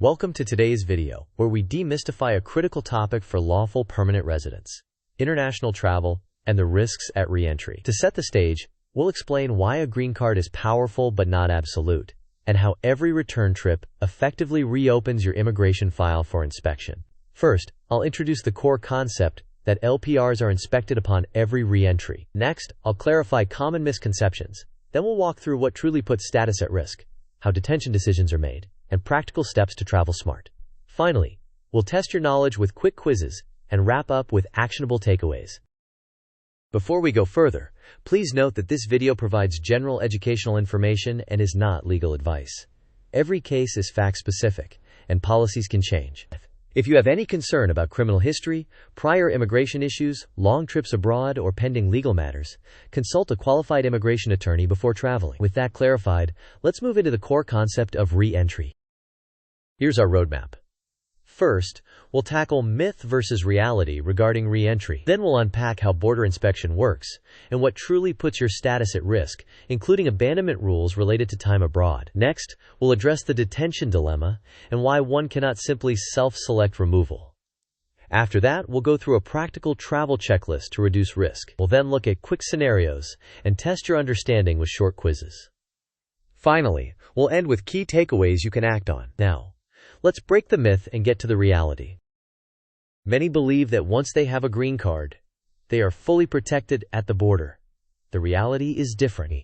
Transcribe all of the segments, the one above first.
Welcome to today's video, where we demystify a critical topic for lawful permanent residents: international travel and the risks at re-entry. To set the stage, we'll explain why a green card is powerful but not absolute, and how every return trip effectively reopens your immigration file for inspection. First, I'll introduce the core concept that LPRs are inspected upon every re-entry. Next, I'll clarify common misconceptions. Then we'll walk through what truly puts status at risk, how detention decisions are made, and practical steps to travel smart. Finally, we'll test your knowledge with quick quizzes and wrap up with actionable takeaways. Before we go further, please note that this video provides general educational information and is not legal advice. Every case is fact-specific, and policies can change. If you have any concern about criminal history, prior immigration issues, long trips abroad, or pending legal matters, consult a qualified immigration attorney before traveling. With that clarified, let's move into the core concept of re-entry. Here's our roadmap. First, we'll tackle myth versus reality regarding re-entry. Then we'll unpack how border inspection works and what truly puts your status at risk, including abandonment rules related to time abroad. Next, we'll address the detention dilemma and why one cannot simply self-select removal. After that, we'll go through a practical travel checklist to reduce risk. We'll then look at quick scenarios and test your understanding with short quizzes. Finally, we'll end with key takeaways you can act on. Now, let's break the myth and get to the reality. Many believe that once they have a green card, they are fully protected at the border. The reality is different.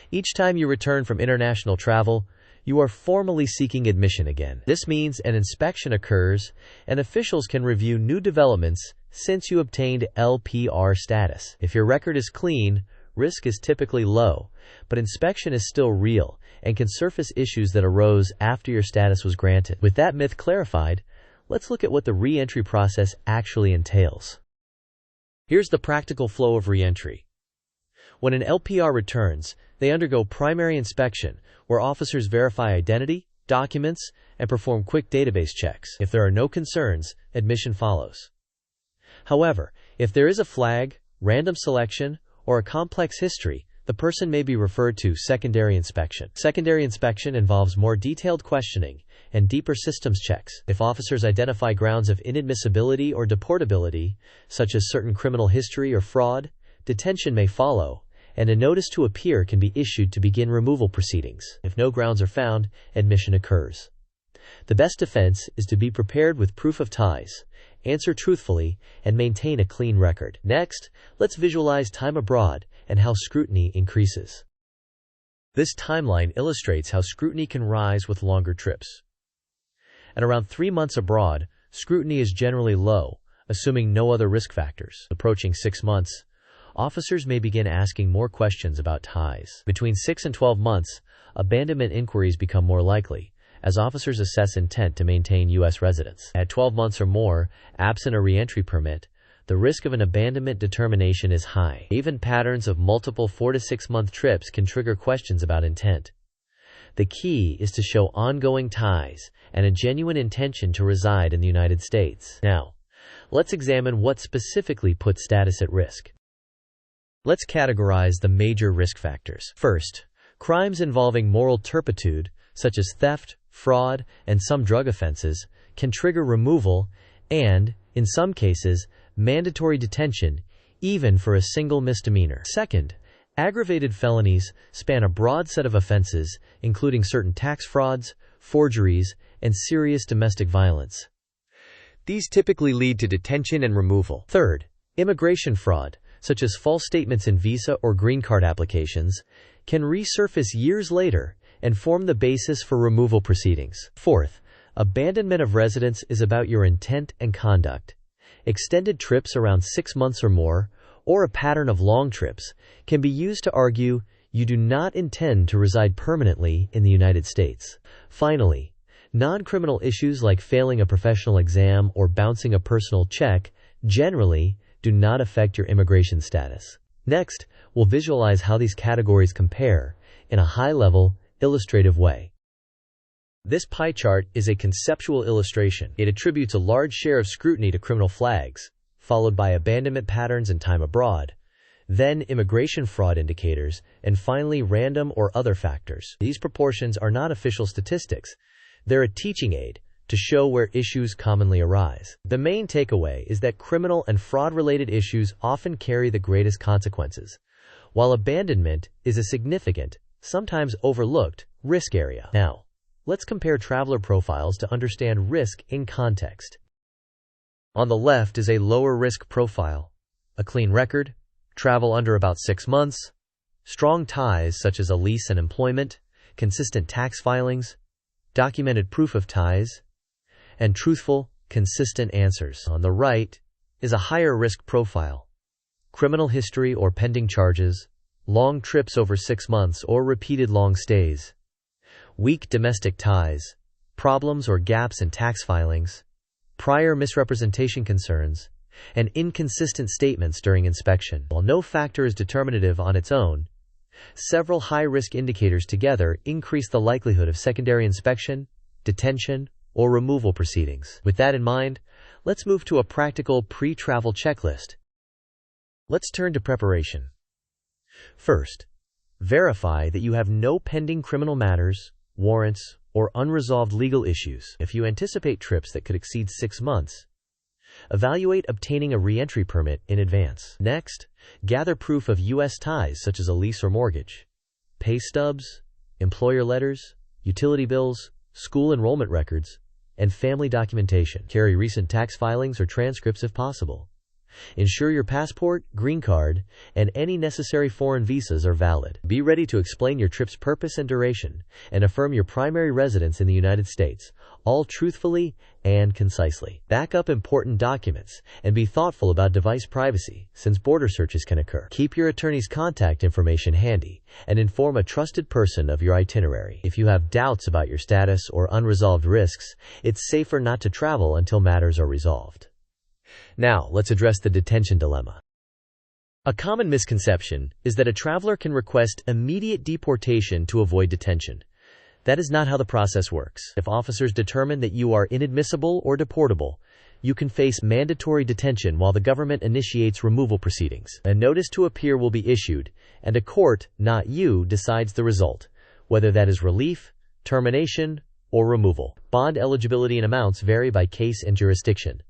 Each time you return from international travel, you are formally seeking admission again. This means an inspection occurs, and officials can review new developments since you obtained LPR status. If your record is clean, risk is typically low, but inspection is still real and can surface issues that arose after your status was granted. With that myth clarified, let's look at what the re-entry process actually entails. Here's the practical flow of re-entry. When an LPR returns, they undergo primary inspection, where officers verify identity, documents, and perform quick database checks. If there are no concerns, admission follows. However, if there is a flag, random selection, or a complex history, the person may be referred to secondary inspection. Secondary inspection involves more detailed questioning and deeper systems checks. If officers identify grounds of inadmissibility or deportability, such as certain criminal history or fraud, detention may follow, and a notice to appear can be issued to begin removal proceedings. If no grounds are found, admission occurs. The best defense is to be prepared with proof of ties, answer truthfully, and maintain a clean record. Next, let's visualize time abroad and how scrutiny increases. This timeline illustrates how scrutiny can rise with longer trips. At around 3 months abroad, scrutiny is generally low, assuming no other risk factors. Approaching 6 months, officers may begin asking more questions about ties. Between 6 and 12 months, abandonment inquiries become more likely, as officers assess intent to maintain U.S. residence. At 12 months or more, absent a re-entry permit, the risk of an abandonment determination is high. Even patterns of multiple 4 to 6 month trips can trigger questions about intent. The key is to show ongoing ties and a genuine intention to reside in the United States. Now, let's examine what specifically puts status at risk. Let's categorize the major risk factors. First, crimes involving moral turpitude, such as theft, fraud, and some drug offenses, can trigger removal and, in some cases, mandatory detention, even for a single misdemeanor. Second, aggravated felonies span a broad set of offenses, including certain tax frauds, forgeries, and serious domestic violence. These typically lead to detention and removal. Third, immigration fraud, such as false statements in visa or green card applications, can resurface years later and form the basis for removal proceedings. Fourth, abandonment of residence is about your intent and conduct. Extended trips around 6 months or more, or a pattern of long trips, can be used to argue you do not intend to reside permanently in the United States. Finally, non-criminal issues like failing a professional exam or bouncing a personal check generally do not affect your immigration status. Next, we'll visualize how these categories compare in a high-level, illustrative way. This pie chart is a conceptual illustration. It attributes a large share of scrutiny to criminal flags, followed by abandonment patterns and time abroad, then immigration fraud indicators, and finally random or other factors. These proportions are not official statistics. They're a teaching aid to show where issues commonly arise. The main takeaway is that criminal and fraud-related issues often carry the greatest consequences, while abandonment is a significant, sometimes overlooked, risk area. Now, let's compare traveler profiles to understand risk in context. On the left is a lower risk profile, a clean record, travel under about 6 months, strong ties such as a lease and employment, consistent tax filings, documented proof of ties, and truthful, consistent answers. On the right is a higher risk profile, criminal history or pending charges, long trips over 6 months or repeated long stays, weak domestic ties, problems or gaps in tax filings, prior misrepresentation concerns, and inconsistent statements during inspection. While no factor is determinative on its own, several high-risk indicators together increase the likelihood of secondary inspection, detention, or removal proceedings. With that in mind, let's move to a practical pre-travel checklist. Let's turn to preparation. First, verify that you have no pending criminal matters, warrants, or unresolved legal issues. If you anticipate trips that could exceed 6 months, evaluate obtaining a re-entry permit in advance. Next, gather proof of U.S. ties such as a lease or mortgage, pay stubs, employer letters, utility bills, school enrollment records, and family documentation. Carry recent tax filings or transcripts if possible. Ensure your passport, green card, and any necessary foreign visas are valid. Be ready to explain your trip's purpose and duration, and affirm your primary residence in the United States, all truthfully and concisely. Back up important documents, and be thoughtful about device privacy, since border searches can occur. Keep your attorney's contact information handy, and inform a trusted person of your itinerary. If you have doubts about your status or unresolved risks, it's safer not to travel until matters are resolved. Now, let's address the detention dilemma. A common misconception is that a traveler can request immediate deportation to avoid detention. That is not how the process works. If officers determine that you are inadmissible or deportable, you can face mandatory detention while the government initiates removal proceedings. A notice to appear will be issued, and a court, not you, decides the result, whether that is relief, termination, or removal. Bond eligibility and amounts vary by case and jurisdiction.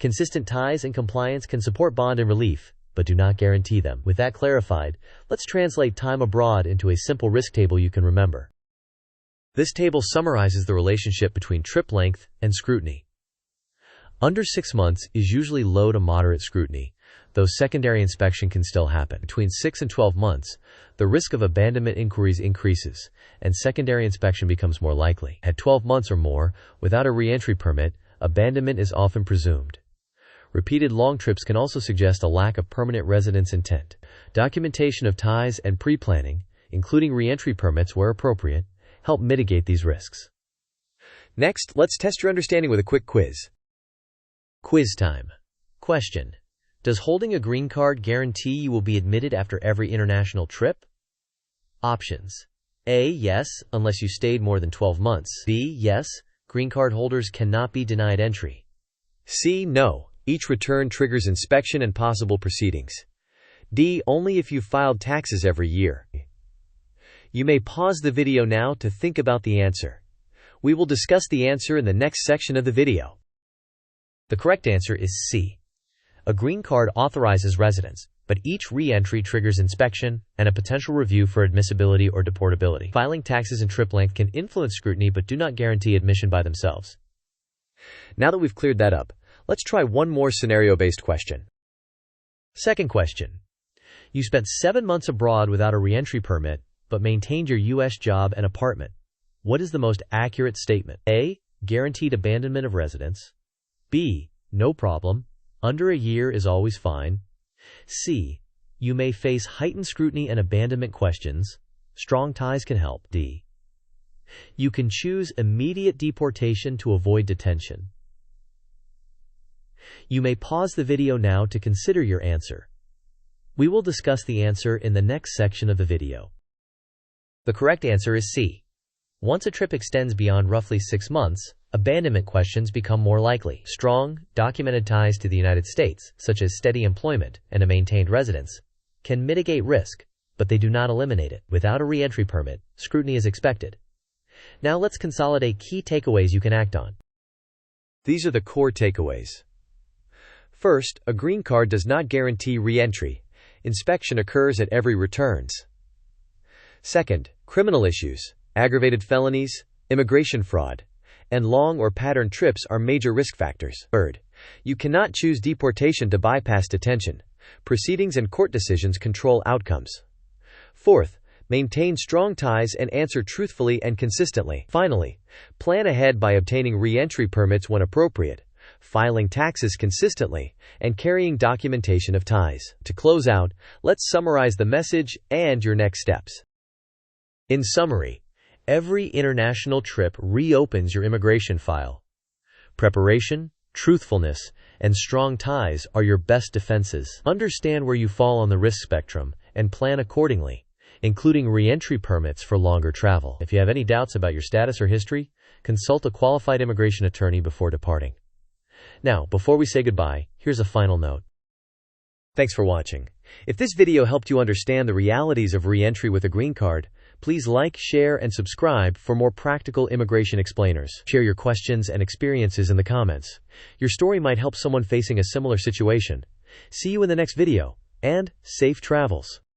Consistent ties and compliance can support bond and relief, but do not guarantee them. With that clarified, let's translate time abroad into a simple risk table you can remember. This table summarizes the relationship between trip length and scrutiny. Under 6 months is usually low to moderate scrutiny, though secondary inspection can still happen. Between 6 and 12 months, the risk of abandonment inquiries increases, and secondary inspection becomes more likely. At 12 months or more, without a re-entry permit, abandonment is often presumed. Repeated long trips can also suggest a lack of permanent residence intent. Documentation of ties and pre-planning, including re-entry permits where appropriate, help mitigate these risks. Next, let's test your understanding with a quick quiz. Quiz time. Question: does holding a green card guarantee you will be admitted after every international trip? Options: A. Yes, unless you stayed more than 12 months. B. Yes, green card holders cannot be denied entry. C. No, each return triggers inspection and possible proceedings. D. Only if you've filed taxes every year. You may pause the video now to think about the answer. We will discuss the answer in the next section of the video. The correct answer is C. A green card authorizes residence, but each re-entry triggers inspection and a potential review for admissibility or deportability. Filing taxes and trip length can influence scrutiny but do not guarantee admission by themselves. Now that we've cleared that up, let's try one more scenario-based question. Second question: you spent 7 months abroad without a re-entry permit, but maintained your U.S. job and apartment. What is the most accurate statement? A. Guaranteed abandonment of residence. B. No problem. Under a year is always fine. C. You may face heightened scrutiny and abandonment questions. Strong ties can help. D. You can choose immediate deportation to avoid detention. You may pause the video now to consider your answer. We will discuss the answer in the next section of the video. The correct answer is C. Once a trip extends beyond roughly 6 months, abandonment questions become more likely. Strong, documented ties to the United States, such as steady employment and a maintained residence, can mitigate risk, but they do not eliminate it. Without a re-entry permit, scrutiny is expected. Now let's consolidate key takeaways you can act on. These are the core takeaways. First, a green card does not guarantee re-entry. Inspection occurs at every returns. Second, criminal issues, aggravated felonies, immigration fraud, and long or pattern trips are major risk factors. Third, you cannot choose deportation to bypass detention. Proceedings and court decisions control outcomes. Fourth, maintain strong ties and answer truthfully and consistently. Finally, plan ahead by obtaining re-entry permits when appropriate, filing taxes consistently, and carrying documentation of ties. To close out, let's summarize the message and your next steps. In summary, every international trip reopens your immigration file. Preparation, truthfulness, and strong ties are your best defenses. Understand where you fall on the risk spectrum and plan accordingly, including re-entry permits for longer travel. If you have any doubts about your status or history, consult a qualified immigration attorney before departing. Now, before we say goodbye, here's a final note. Thanks for watching. If this video helped you understand the realities of re-entry with a green card, please like, share, and subscribe for more practical immigration explainers. Share your questions and experiences in the comments. Your story might help someone facing a similar situation. See you in the next video, and safe travels.